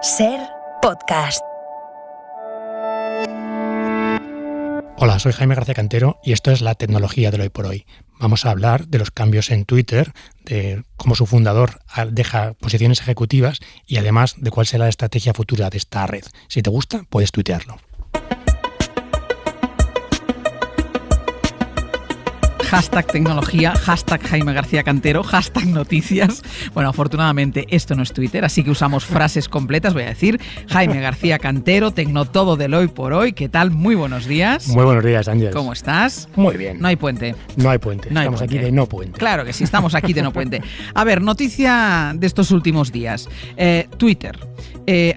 SER Podcast. Hola, soy Jaime García Cantero y esto es la tecnología del hoy por hoy. Vamos a hablar de los cambios en Twitter, de cómo su fundador deja posiciones ejecutivas y además de cuál será la estrategia futura de esta red. Si te gusta, puedes tuitearlo. Hashtag tecnología, hashtag Jaime García Cantero, hashtag noticias. Bueno, afortunadamente esto no es Twitter, así que usamos frases completas. Voy a decir Jaime García Cantero, Tecnotodo del hoy por hoy. ¿Qué tal? Muy buenos días. Muy buenos días, Ángel. ¿Cómo estás? Muy bien. No hay puente. No hay puente. No hay Estamos puente. aquí de no puente. Claro que sí, estamos aquí de no puente. A ver, noticia de estos últimos días. Twitter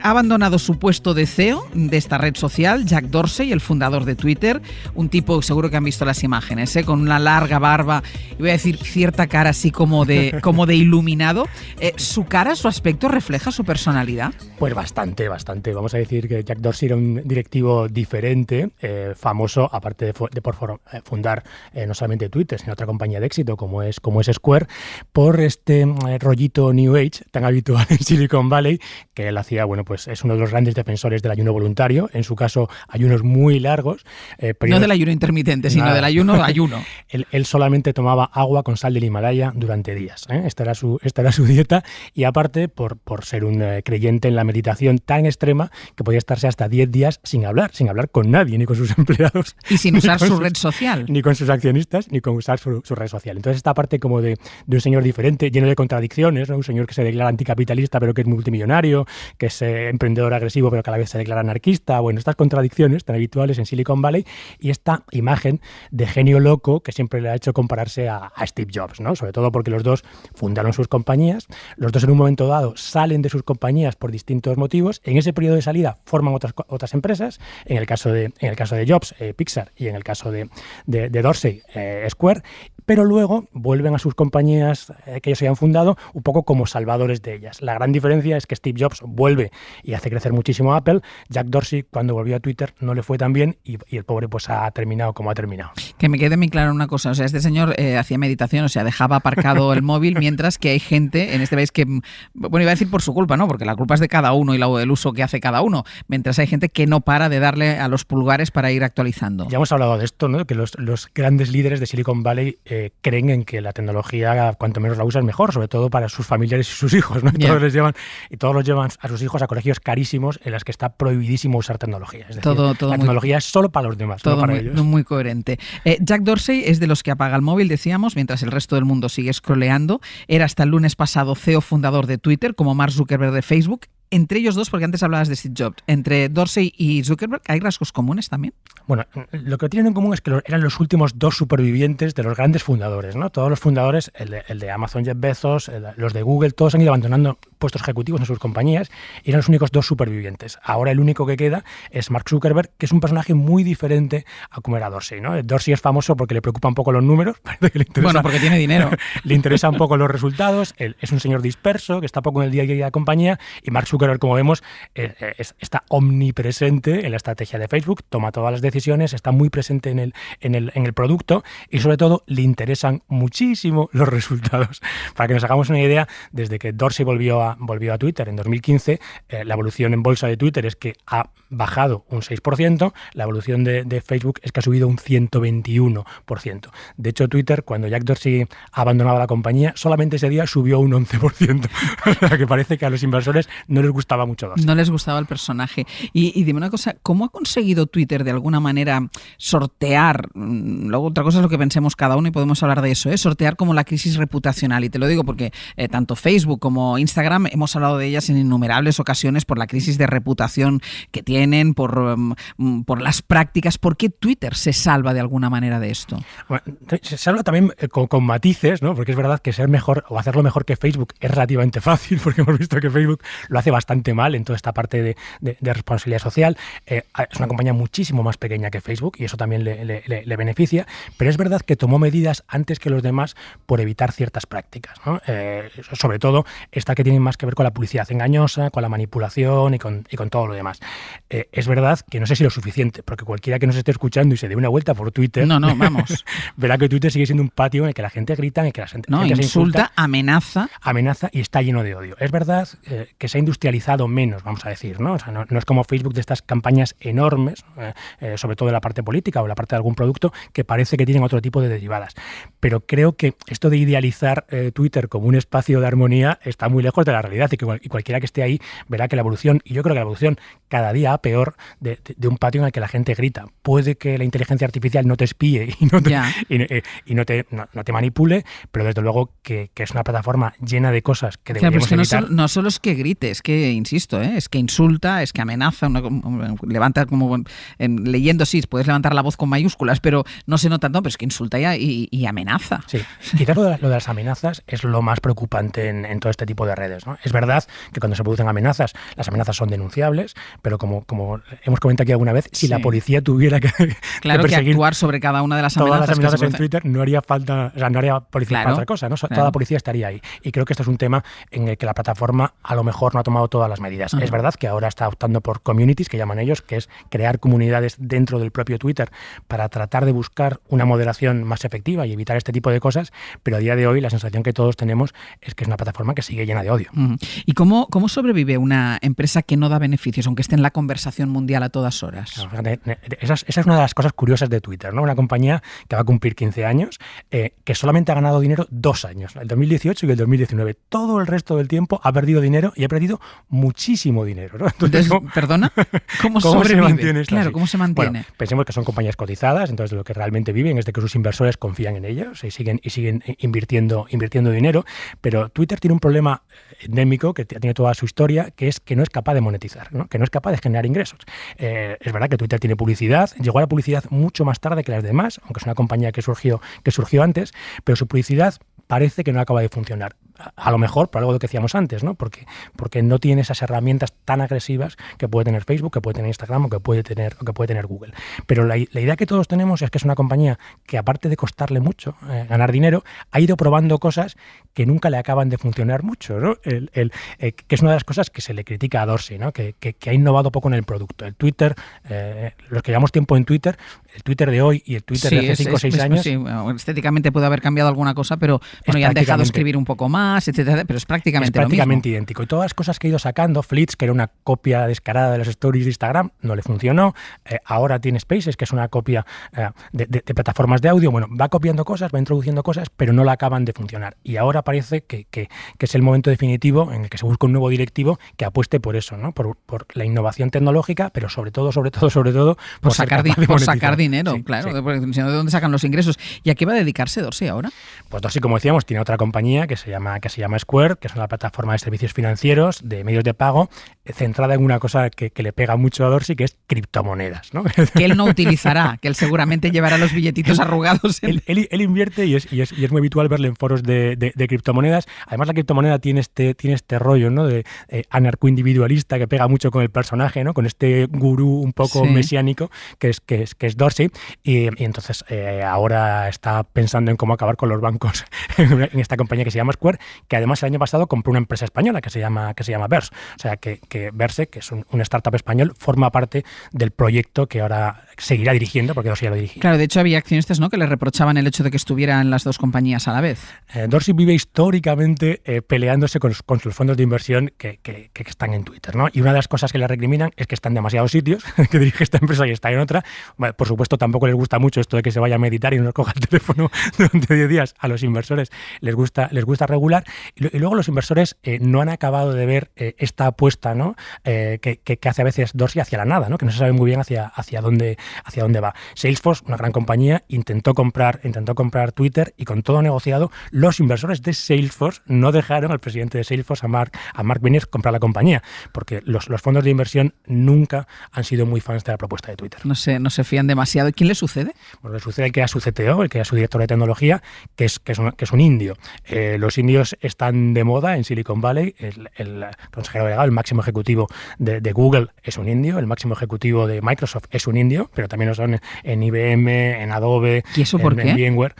ha abandonado su puesto de CEO de esta red social, Jack Dorsey, el fundador de Twitter, un tipo, seguro que han visto las imágenes, con una larga barba y voy a decir cierta cara así como de iluminado. ¿Su cara, su aspecto refleja su personalidad? Pues bastante. Vamos a decir que Jack Dorsey era un directivo diferente, famoso, aparte de por fundar no solamente Twitter, sino otra compañía de éxito como es Square, por este rollito New Age tan habitual en Silicon Valley, que él hacía, bueno, pues es uno de los grandes defensores del ayuno voluntario, en su caso ayunos muy largos. No del ayuno intermitente, sino del ayuno. Él solamente tomaba agua con sal del Himalaya durante días. Esta era su dieta y aparte por ser un creyente en la meditación tan extrema que podía estarse hasta 10 días sin hablar con nadie, ni con sus empleados. Y sin usar su red social. Ni con sus accionistas, ni con usar su red social. Entonces esta parte como de un señor diferente, lleno de contradicciones, ¿no? Un señor que se declara anticapitalista pero que es multimillonario, que es emprendedor agresivo pero que a la vez se declara anarquista. Bueno, estas contradicciones tan habituales en Silicon Valley y esta imagen de genio loco que siempre le ha hecho compararse a Steve Jobs, ¿no? Sobre todo porque los dos fundaron sus compañías, los dos en un momento dado salen de sus compañías por distintos motivos, en ese periodo de salida forman otras empresas, en el caso de Jobs, Pixar, y en el caso de Dorsey, Square, pero luego vuelven a sus compañías que ellos habían fundado un poco como salvadores de ellas. La gran diferencia es que Steve Jobs vuelve y hace crecer muchísimo a Apple. Jack Dorsey, cuando volvió a Twitter, no le fue tan bien y el pobre pues ha terminado como ha terminado. Que me quede muy claro una cosa, o sea, este señor hacía meditación, o sea, dejaba aparcado el móvil, mientras que hay gente en este país que, bueno, iba a decir por su culpa, ¿no? Porque la culpa es de cada uno y el uso que hace cada uno, mientras hay gente que no para de darle a los pulgares para ir actualizando. Ya hemos hablado de esto, ¿no? Que los grandes líderes de Silicon Valley creen en que la tecnología, cuanto menos la usan, mejor, sobre todo para sus familiares y sus hijos, ¿no? Yeah. Todos los llevan a sus hijos a colegios carísimos en las que está prohibidísimo usar tecnología. Es decir, todo la tecnología es solo para los demás, todo no para muy, ellos. Muy coherente. Jack Dorsey es de los que apaga el móvil, decíamos, mientras el resto del mundo sigue scrolleando. Era hasta el lunes pasado CEO fundador de Twitter, como Mark Zuckerberg de Facebook. Entre ellos dos, porque antes hablabas de Steve Jobs, entre Dorsey y Zuckerberg, ¿hay rasgos comunes también? Bueno, lo que tienen en común es que eran los últimos dos supervivientes de los grandes fundadores, ¿no? Todos los fundadores, el de Amazon, Jeff Bezos, los de Google, todos han ido abandonando puestos ejecutivos en sus compañías y eran los únicos dos supervivientes. Ahora el único que queda es Mark Zuckerberg, que es un personaje muy diferente a como era Dorsey, ¿no? Dorsey es famoso porque le preocupa un poco los números, parece que le interesa, bueno, porque tiene dinero. Le interesa un poco los resultados, él es un señor disperso, que está poco en el día a día de la compañía, y Mark Zuckerberg, como vemos, está omnipresente en la estrategia de Facebook, toma todas las decisiones, está muy presente en el producto y sobre todo le interesan muchísimo los resultados. Para que nos hagamos una idea, desde que Dorsey volvió a Twitter en 2015, la evolución en bolsa de Twitter es que ha bajado un 6%, la evolución de Facebook es que ha subido un 121%. De hecho, Twitter, cuando Jack Dorsey ha abandonado la compañía, solamente ese día subió un 11%. O sea, que parece que a los inversores no les gustaba mucho Dorsey. No les gustaba el personaje. Y dime una cosa, ¿cómo ha conseguido Twitter de alguna manera sortear, luego otra cosa es lo que pensemos cada uno y podemos hablar de eso, sortear como la crisis reputacional? Y te lo digo porque tanto Facebook como Instagram hemos hablado de ellas en innumerables ocasiones por la crisis de reputación que tienen, por las prácticas. ¿Por qué Twitter se salva de alguna manera de esto? Bueno, se salva también con matices, ¿no? Porque es verdad que ser mejor o hacerlo mejor que Facebook es relativamente fácil, porque hemos visto que Facebook lo hace bastante mal en toda esta parte de responsabilidad social. Es una compañía muchísimo más pequeña que Facebook y eso también le beneficia, pero es verdad que tomó medidas antes que los demás por evitar ciertas prácticas, ¿no? Sobre todo esta que tiene más que ver con la publicidad engañosa, con la manipulación y con todo lo demás. Es verdad que no sé si lo suficiente, porque cualquiera que nos esté escuchando y se dé una vuelta por Twitter, vamos, verá que Twitter sigue siendo un patio en el que la gente grita, en el que la gente se insulta, amenaza y está lleno de odio. Es verdad que se ha industrializado menos, vamos a decir, ¿no? O sea, no es como Facebook de estas campañas enormes, sobre todo en la parte política o en la parte de algún producto, que parece que tienen otro tipo de derivadas. Pero creo que esto de idealizar Twitter como un espacio de armonía está muy lejos de la realidad y cualquiera que esté ahí verá que la evolución, y yo creo que la evolución cada día va peor de un patio en el que la gente grita. Puede que la inteligencia artificial no te espíe y no te manipule, pero desde luego que es una plataforma llena de cosas que deberíamos evitar. No solo es que grite, es que, insisto, es que insulta, es que amenaza, levanta como leyendo, sí, puedes levantar la voz con mayúsculas, pero no se nota tanto, pero es que insulta y amenaza. Sí, quizás lo de las amenazas es lo más preocupante en todo este tipo de redes, ¿no? Es verdad que cuando se producen amenazas, las amenazas son denunciables, pero como hemos comentado aquí alguna vez, si la policía tuviera que perseguir actuar sobre cada una de las amenazas, todas las amenazas en Twitter, no haría falta, o sea, no haría policía para otra cosa, ¿no? Toda la policía estaría ahí. Y creo que este es un tema en el que la plataforma a lo mejor no ha tomado todas las medidas. Es verdad que ahora está optando por communities, que llaman ellos, que es crear comunidades dentro del propio Twitter para tratar de buscar una moderación más efectiva y evitar este tipo de cosas, pero a día de hoy la sensación que todos tenemos es que es una plataforma que sigue llena de odio. ¿Y cómo sobrevive una empresa que no da beneficios, aunque esté en la conversación mundial a todas horas? Claro, esa es una de las cosas curiosas de Twitter, ¿no? Una compañía que va a cumplir 15 años, que solamente ha ganado dinero 2 años, el 2018 y el 2019. Todo el resto del tiempo ha perdido dinero y ha perdido muchísimo dinero, ¿no? Entonces, ¿perdona? ¿Cómo se mantiene esto? Claro, ¿cómo se mantiene? Bueno, pensemos que son compañías cotizadas, entonces de lo que realmente viven es de que sus inversores confían en ellos y siguen invirtiendo dinero, pero Twitter tiene un problema endémico que tiene toda su historia, que es que no es capaz de monetizar, ¿no? Que no es capaz de generar ingresos. Es verdad que Twitter tiene publicidad, llegó a la publicidad mucho más tarde que las demás, aunque es una compañía que surgió antes, pero su publicidad parece que no acaba de funcionar. A lo mejor por algo de lo que decíamos antes, ¿no? Porque no tiene esas herramientas tan agresivas que puede tener Facebook, que puede tener Instagram o que puede tener Google. Pero la idea que todos tenemos es que es una compañía que, aparte de costarle mucho ganar dinero, ha ido probando cosas que nunca le acaban de funcionar mucho, ¿no? Que es una de las cosas que se le critica a Dorsey, ¿no? Que ha innovado poco en el producto. El Twitter, los que llevamos tiempo en Twitter, el Twitter de hoy y el Twitter de hace 5 o 6 años... Sí, estéticamente puede haber cambiado alguna cosa, pero ya han dejado escribir un poco más, etcétera, pero es prácticamente lo mismo. Idéntico. Y todas las cosas que ha ido sacando, Fleets, que era una copia descarada de las stories de Instagram, no le funcionó. Ahora tiene Spaces, que es una copia de plataformas de audio. Bueno, va copiando cosas, va introduciendo cosas, pero no la acaban de funcionar. Y ahora parece que es el momento definitivo en el que se busca un nuevo directivo que apueste por eso, ¿no? Por la innovación tecnológica, pero sobre todo por sacar dinero, sí, claro. Sí. ¿De dónde sacan los ingresos? ¿Y a qué va a dedicarse Dorsey ahora? Pues Dorsey, como decíamos, tiene otra compañía que se llama Square, que es una plataforma de servicios financieros, de medios de pago, centrada en una cosa que le pega mucho a Dorsey, que es criptomonedas, ¿no? Que él no utilizará, que él seguramente llevará los billetitos arrugados. Él invierte y es muy habitual verle en foros de criptomonedas. Además, la criptomoneda tiene este rollo, ¿no? De anarcoindividualista que pega mucho con el personaje, ¿no? Con este gurú un poco mesiánico que es Dorsey. Y entonces ahora está pensando en cómo acabar con los bancos en esta compañía que se llama Square, que además el año pasado compró una empresa española que se llama Verse. O sea, que Verse, que es un startup español, forma parte del proyecto que ahora seguirá dirigiendo, porque Dorsey ya lo dirigía. Claro, de hecho había accionistas, ¿no?, que le reprochaban el hecho de que estuvieran las dos compañías a la vez. Dorsey vive históricamente peleándose con sus fondos de inversión que están en Twitter, ¿no? Y una de las cosas que le recriminan es que está en demasiados sitios, que dirige esta empresa y está en otra. Bueno, por supuesto, tampoco les gusta mucho esto de que se vaya a meditar y no coja el teléfono durante 10 días. A los inversores les gusta regular. Y luego los inversores no han acabado de ver esta apuesta, ¿no? Que hace a veces Dorsey hacia la nada, ¿no? Que no se sabe muy bien hacia dónde va. Salesforce, una gran compañía, intentó comprar Twitter y con todo negociado, los inversores de Salesforce no dejaron al presidente de Salesforce, a Mark Benioff, comprar la compañía, porque los fondos de inversión nunca han sido muy fans de la propuesta de Twitter. No se fían demasiado. ¿Y quién le sucede? Bueno, le sucede el que era su CTO, el que era su director de tecnología, que es un indio. Los indios están de moda en Silicon Valley. El consejero delegado, el máximo ejecutivo de Google es un indio, el máximo ejecutivo de Microsoft es un indio, pero también lo son en IBM, en Adobe, ¿Y eso por qué? en VMware.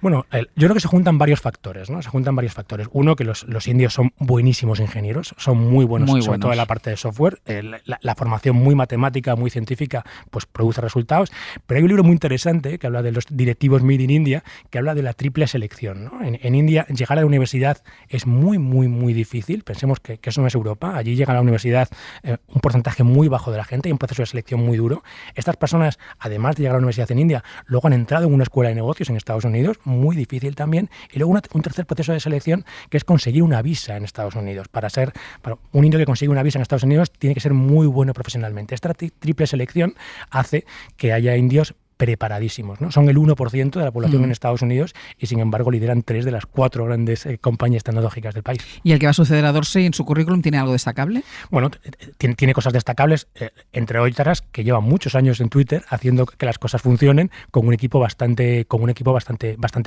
Bueno, yo creo que se juntan varios factores, ¿no? Se juntan varios factores. Uno, que los indios son buenísimos ingenieros, son muy buenos, sobre todo en la parte de software. La formación muy matemática, muy científica, pues produce resultados. Pero hay un libro muy interesante que habla de los directivos Made in India, que habla de la triple selección, ¿no? En India, llegar a la universidad es muy, muy, muy difícil. Pensemos que eso no es Europa. Allí llega a la universidad un porcentaje muy bajo de la gente y un proceso de selección muy duro. Estas personas, además de llegar a la universidad en India, luego han entrado en una escuela de negocios en Estados Unidos, muy difícil también, y luego un tercer proceso de selección que es conseguir una visa en Estados Unidos. Para un indio que consigue una visa en Estados Unidos tiene que ser muy bueno profesionalmente. Esta triple selección hace que haya indios preparadísimos, ¿no? Son el 1% de la población en Estados Unidos y, sin embargo, lideran 3 de las 4 grandes compañías tecnológicas del país. ¿Y el que va a suceder a Dorsey en su currículum tiene algo destacable? Bueno, tiene cosas destacables, entre otras, que lleva muchos años en Twitter haciendo que las cosas funcionen con un equipo bastante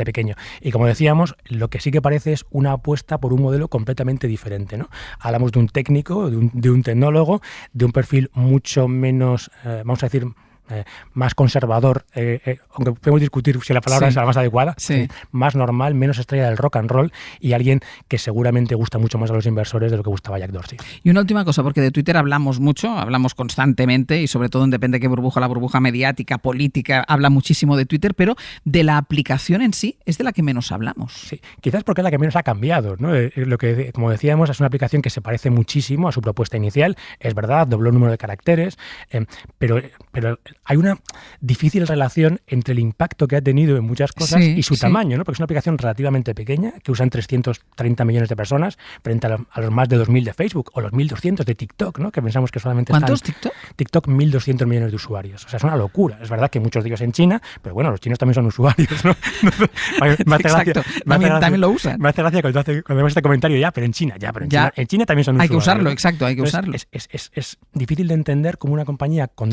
pequeño. Y como decíamos, lo que sí que parece es una apuesta por un modelo completamente diferente, ¿no? Hablamos de un técnico, de un tecnólogo, de un perfil mucho menos, vamos a decir, más conservador, aunque podemos discutir si la palabra es la más adecuada, más normal, menos estrella del rock and roll y alguien que seguramente gusta mucho más a los inversores de lo que gustaba Jack Dorsey. Y una última cosa, porque de Twitter hablamos mucho, hablamos constantemente y sobre todo en depende de qué burbuja, la burbuja mediática, política, habla muchísimo de Twitter, pero de la aplicación en sí es de la que menos hablamos. Sí, quizás porque es la que menos ha cambiado, ¿no? Lo que, como decíamos, es una aplicación que se parece muchísimo a su propuesta inicial, es verdad, dobló el número de caracteres, pero hay una difícil relación entre el impacto que ha tenido en muchas cosas y su tamaño, ¿no? Porque es una aplicación relativamente pequeña que usan 330 millones de personas frente a los más de 2.000 de Facebook o los 1.200 de TikTok, ¿no? Que pensamos que solamente ¿Cuántos están... TikTok? TikTok, 1.200 millones de usuarios. O sea, es una locura. Es verdad que muchos de ellos en China, pero bueno, los chinos también son usuarios, ¿no? Exacto. También lo usan. Me hace gracia cuando hacemos este comentario, pero en China también son usuarios. Hay que usarlo, exacto, hay que usarlo. Es difícil de entender cómo una compañía con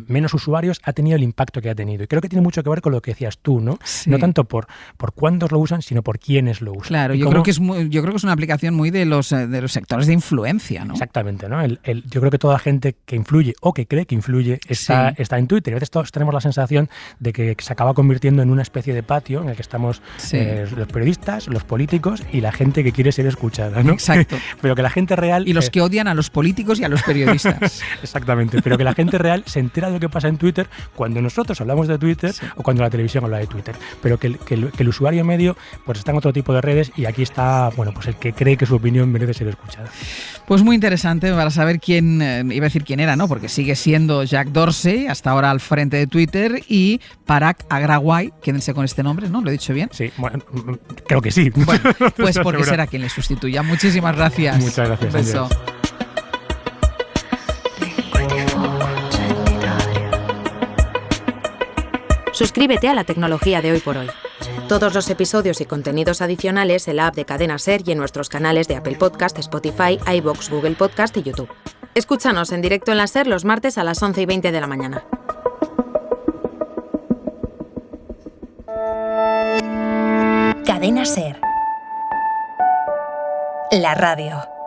menos usuarios ha tenido el impacto que ha tenido. Y creo que tiene mucho que ver con lo que decías tú, ¿no? Sí. No tanto por cuántos lo usan, sino por quiénes lo usan. Claro, yo creo que es una aplicación muy de los sectores de influencia, ¿no? Exactamente, ¿no? Yo creo que toda la gente que influye o que cree que influye está en Twitter. Y a veces todos tenemos la sensación de que se acaba convirtiendo en una especie de patio en el que estamos los periodistas, los políticos y la gente que quiere ser escuchada, ¿no? Exacto. Pero que la gente real... Y los que odian a los políticos y a los periodistas. Exactamente, pero que la gente real se entera de lo que pasa en Twitter cuando nosotros hablamos de Twitter o cuando la televisión habla de Twitter. Pero que el usuario medio pues está en otro tipo de redes y aquí está, bueno, pues el que cree que su opinión merece ser escuchada. Pues muy interesante para saber quién, iba a decir quién era, ¿no? Porque sigue siendo Jack Dorsey, hasta ahora al frente de Twitter, y Parag Agrawal, quédense con este nombre, ¿no? ¿Lo he dicho bien? Sí, bueno, creo que sí. Bueno, pues porque será quien le sustituya. Muchísimas gracias. Muchas gracias. Un beso. Suscríbete a La Tecnología de Hoy por Hoy. Todos los episodios y contenidos adicionales en la app de Cadena Ser y en nuestros canales de Apple Podcast, Spotify, iVoox, Google Podcast y YouTube. Escúchanos en directo en la Ser los martes a las 11:20 de la mañana. Cadena Ser. La radio.